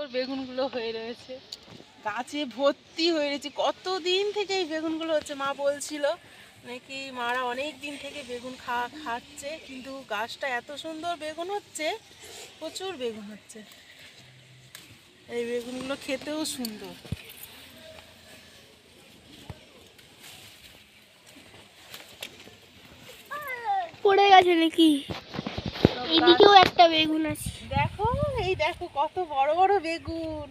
সুন্দর বেগুনগুলো হয়ে রয়েছে, গাছে ভর্তি হয়ে রয়েছে। কতদিন থেকে এই বেগুনগুলো হচ্ছে, মা বলছিল নাকি মারা অনেক দিন থেকে বেগুন খাচ্ছে, কিন্তু গাছটা এত সুন্দর বেগুন হচ্ছে, প্রচুর বেগুন হচ্ছে। এই বেগুনগুলো খেতেও সুন্দর। পড়ে গেছে নাকি? এদিকেও একটা বেগুন আছে, দেখো, এই দেখো কত বড় বড় বেগুন,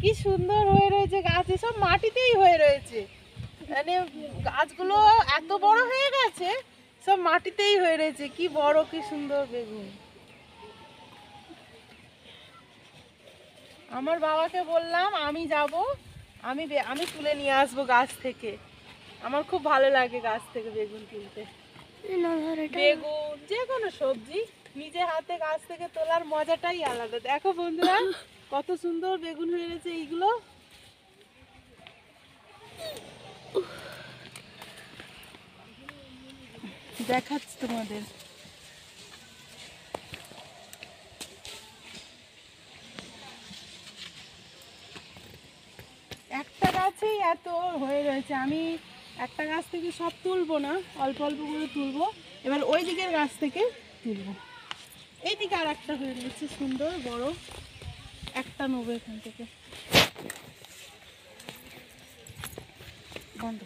কি সুন্দর হয়ে রয়েছে গাছে, সব মাটিতেই হয়ে রয়েছে। মানে গাছগুলো এত বড় হয়ে গেছে, সব মাটিতেই হয়ে রয়েছে। কি বড়, কি সুন্দর বেগুন। আমার বাবাকে বললাম আমি যাব, আমি তুলে নিয়ে আসবো গাছ থেকে। আমার খুব ভালো লাগে গাছ থেকে বেগুন তুলতে। বেগুন, যে কোনো সবজি নিজে হাতে গাছ থেকে তোলার মজাটাই আলাদা। দেখো বন্ধুরা, কত সুন্দর বেগুন হয়ে রয়েছে। এইগুলো দেখাচ্ছি তোমাদের। একটা গাছেই এত হয়ে রয়েছে। আমি একটা গাছ থেকে সব তুলবো না, অল্প অল্প করে তুলবো। এবার ওই দিকের গাছ থেকে তুলবো। এইদিকে আর একটা হয়ে রয়েছে সুন্দর বড়, একটা নেবো এখান থেকে। বন্ধ।